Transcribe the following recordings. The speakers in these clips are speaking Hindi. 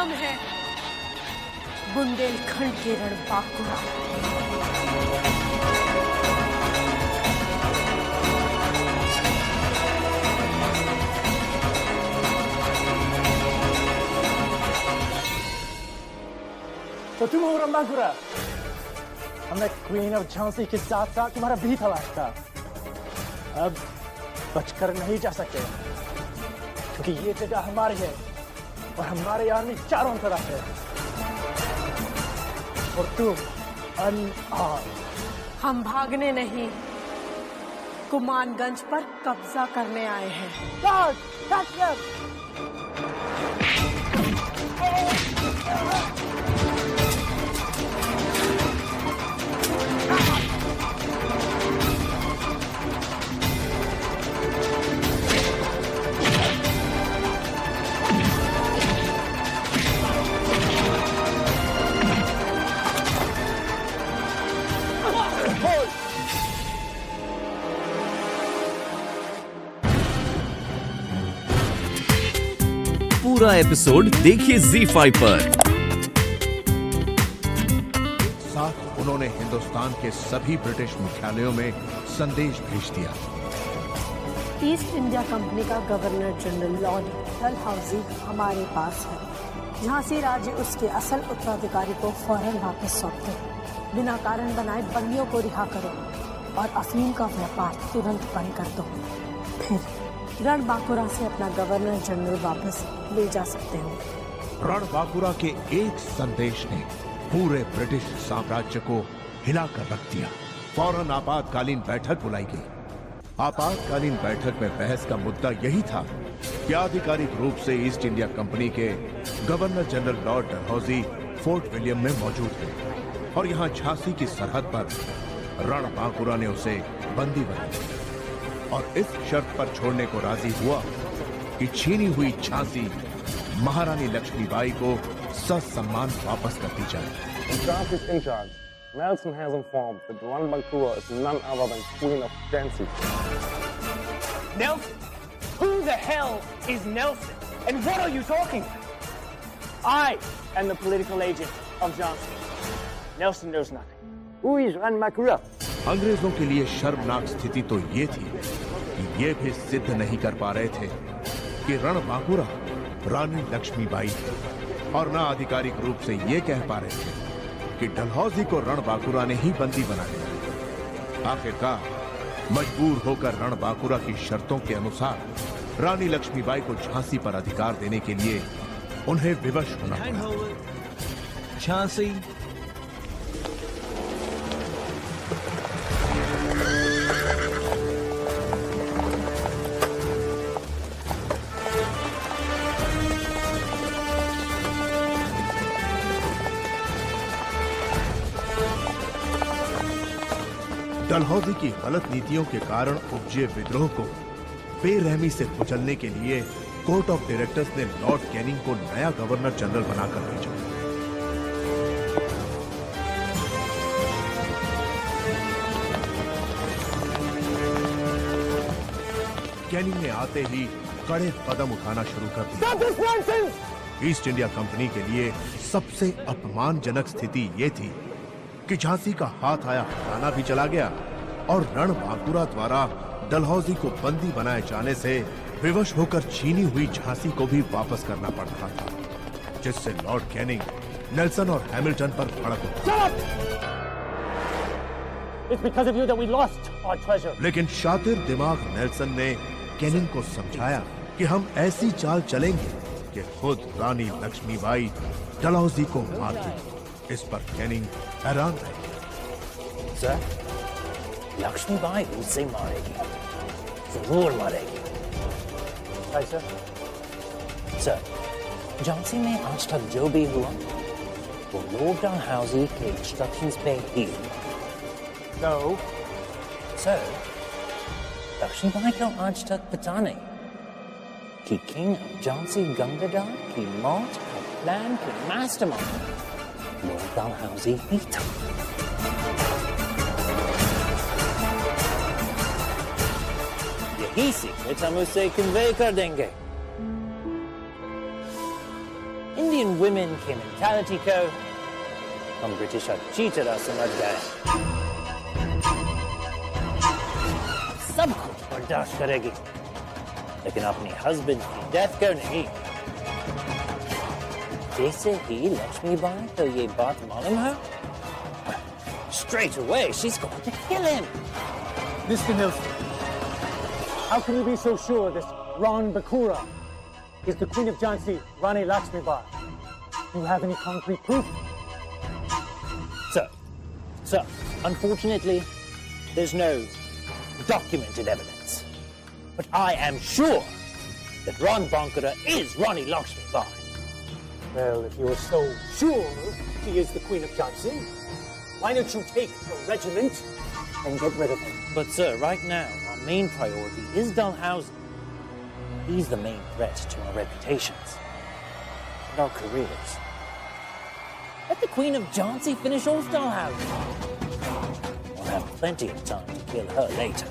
नाम है बुंदेलखंड के रणबांकुरा। तो तुम हो रणबांकुरा? हमने क्वीन ऑफ झांसी के साथ साथ तुम्हारा भी तलाश था। अब बचकर नहीं जा सकते क्योंकि ये जगह हमारी है और हमारे आर्मी चारों तरफ है और तुम अनआर्म्ड। हम भागने नहीं, कुमानगंज पर कब्जा करने आए हैं। पूरा एपिसोड देखिए ZEE5 पर। साथ उन्होंने हिंदुस्तान के सभी ब्रिटिश मुख्यालयों में संदेश भेज दिया। ईस्ट इंडिया कंपनी का गवर्नर जनरल लॉर्ड डलहौजी हमारे पास है। झांसी राज्य उसके असल उत्तराधिकारी को फौरन वापस सौंप दो। बिना कारण बनाए बंदियों को रिहा करो और अफीम का व्यापार तुरंत बंद कर दो। फिर रणबांकुरा से अपना गवर्नर जनरल वापस ले जा सकते हो। रणबांकुरा के एक संदेश ने पूरे ब्रिटिश साम्राज्य को हिलाकर रख दिया। फौरन आपातकालीन बैठक बुलाई गई। आपातकालीन बैठक में बहस का मुद्दा यही था कि आधिकारिक रूप से ईस्ट इंडिया कंपनी के governor general Lord Dalhousie fort William में मौजूद है और यहाँ झांसी की सरहद पर रणबांकुरा ने उसे बंदी बनाया और इस शर्त पर छोड़ने को राजी हुआ कि छीनी हुई झांसी महारानी लक्ष्मीबाई को ससम्मान वापस कर दी जाए। Nelson has informed that Ranbankura is none other than Queen of Jhansi. Nelson? Who the hell is Nelson? And what are you talking about? I am the political agent of Jhansi. Nelson knows nothing. Who is Ranbankura? अंग्रेजों के लिए शर्मनाक स्थिति तो ये थी कि ये भी सिद्ध नहीं कर पा रहे थे कि रणबांकुरा रानी लक्ष्मीबाई थी और न आधिकारिक रूप से ये कह पा रहे थे कि डलहौजी को रणबांकुरा ने ही बंदी बना लिया। आखिरकार मजबूर होकर रणबांकुरा की शर्तों के अनुसार रानी लक्ष्मीबाई को झांसी पर अधिकार देने के लिए उन्हें विवश होना पड़ा। झांसी डलहौजी की गलत नीतियों के कारण उपजे विद्रोह को बेरहमी से कुचलने के लिए कोर्ट ऑफ डायरेक्टर्स ने लॉर्ड कैनिंग को नया गवर्नर जनरल बनाकर भेजा। कैनिंग ने आते ही कड़े कदम उठाना शुरू कर दिया। ईस्ट इंडिया कंपनी के लिए सबसे अपमानजनक स्थिति ये थी कि झांसी का हाथ आया हटाना भी चला गया और रणबांकुरा द्वारा डलहौजी को बंदी बनाए जाने से विवश होकर छीनी हुई झांसी को भी वापस करना पड़ रहा था, जिससे लॉर्ड कैनिंग नेल्सन और हैमिल्टन पर भड़क उठा। लेकिन शातिर दिमाग नेल्सन ने कैनिंग को समझाया कि हम ऐसी चाल चलेंगे कि खुद रानी लक्ष्मीबाई डलहौजी को मार देगी। इस पर कैनिंग हैरान रहे। सर, लक्ष्मीबाई मुझसे मारेगी, जरूर मारेगी। सर, झांसी में आज तक जो भी हुआ वो लॉर्ड डलहौजी के इंस्ट्रक्शंस पे ही। No. सर, लक्ष्मीबाई को आज तक पता नहीं कि किंग ऑफ झांसी गंगाधर की मौत का प्लान के मास्टरमाइंड लॉर्ड डलहौजी ही था। यही सीक्रेट हम उसे कन्वे कर देंगे। इंडियन women के mentality को हम ब्रिटिश अच्छी तरह समझ गए। सब कुछ बर्दाश्त करेगी, लेकिन अपने हस्बैंड की डेथ को नहीं। जैसे ही लक्ष्मीबाई को ये बात मालूम है, straight away she's going to kill him. Mr. Nelson, how can you be so sure this Ran Bakura is the Queen of Jhansi, Rani Lakshmibai? Do you have any concrete proof? So, unfortunately, there's no documented evidence. But I am sure that Ran Bankura is Rani Lakshmibai. Well, if you're so sure she is the Queen of Jhansi, why don't you take a regiment and get rid of her? But sir, right now, our main priority is Dalhousie. He's the main threat to our reputations and our careers. Let the Queen of Jhansi finish off Dalhousie. We'll have plenty of time to kill her later.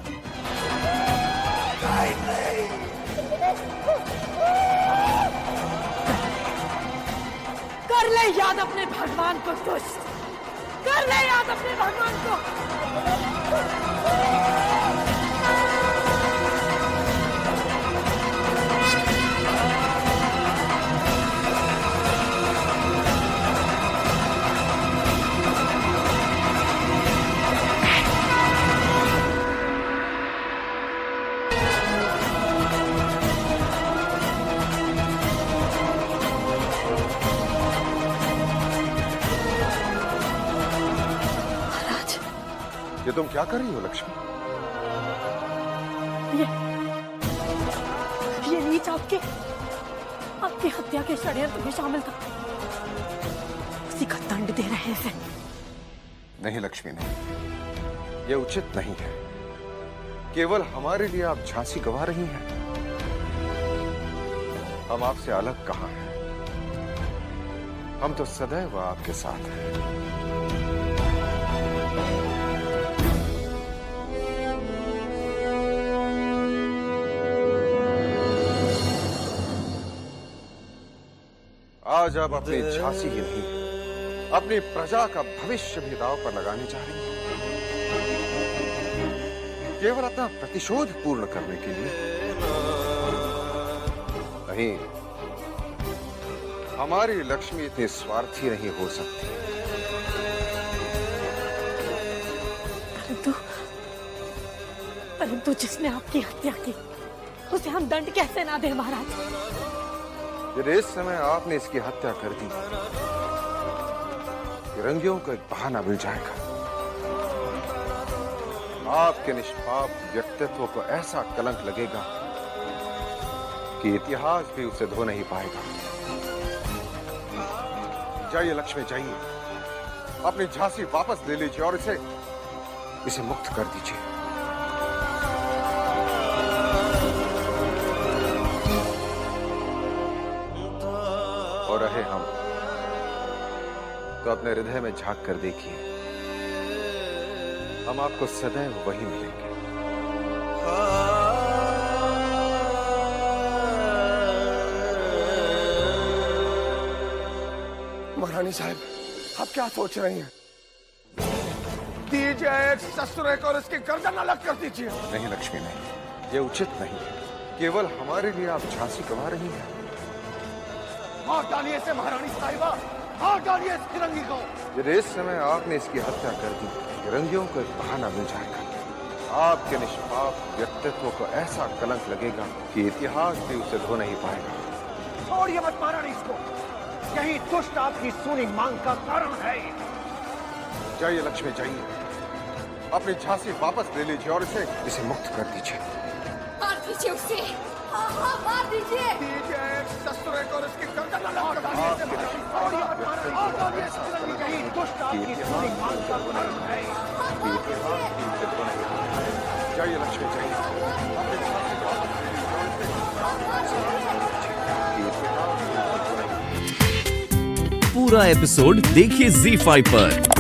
कर ले याद अपने भगवान को दुष्ट, कर ले याद अपने भगवान को। ये तुम क्या कर रही हो लक्ष्मी? ये नीच आपकी हत्या के षड्यंत्र में शामिल था, उसी का दंड दे रहे हैं। नहीं लक्ष्मी नहीं, ये उचित नहीं है। केवल हमारे लिए आप झांसी गंवा रही हैं। हम आपसे अलग कहां हैं? हम तो सदैव आपके साथ हैं। आज आप अपनी झांसी ही नहीं, अपनी प्रजा का भविष्य भी दांव पर लगाने जा रही हैं, केवल अपना प्रतिशोध पूर्ण करने के लिए। नहीं, हमारी लक्ष्मी इतनी स्वार्थी नहीं हो सकती। परंतु जिसने आपकी हत्या की, उसे हम दंड कैसे ना दें महाराज? यदि इस समय आपने इसकी हत्या कर दी, फिरंगियों को एक बहाना मिल जाएगा। आपके निष्पाप व्यक्तित्व को ऐसा कलंक लगेगा कि इतिहास भी उसे धो नहीं पाएगा। जाइए लक्ष्मी, जाइए, अपनी झांसी वापस ले लीजिए और इसे मुक्त कर दीजिए। और रहे हम, तो अपने हृदय में झांक कर देखिए, हम आपको सदैव वही मिलेंगे। महारानी साहब, आप क्या सोच रही हैं? दीजिए एक ससुरे को और इसकी गर्दन अलग कर दीजिए। नहीं लक्ष्मी नहीं, ये उचित नहीं है। केवल हमारे लिए आप झांसी गंवा रही हैं। मार डालिए इसे महारानी साहिबा, मार डालिए इस फिरंगी को। यदि इस समय आपने इसकी हत्या कर दी, फिरंगियों को एक बहाना मिल जाएगा। आपके निष्पाप व्यक्तित्व को ऐसा कलंक लगेगा कि इतिहास भी उसे धो नहीं पाएगा। छोड़िए मत महारानी इसको, यही दुष्ट आपकी सूनी मांग का कारण है। जाइए लक्ष्मी, जाइए, अपनी झांसी वापस ले लीजिए और इसे मुक्त कर दीजिए। मार दीजिए उसे, हाँ हाँ मार दीजिए। दीजिए एक ससुरे को और इसकी गर्दन अलग कर दीजिए। यही दुष्ट आपकी सूनी मांग का कारण है। जाइए लक्ष्मी, जाइए, अपनी झांसी वापस ले लीजिए। पूरा एपिसोड देखिए ZEE5 पर।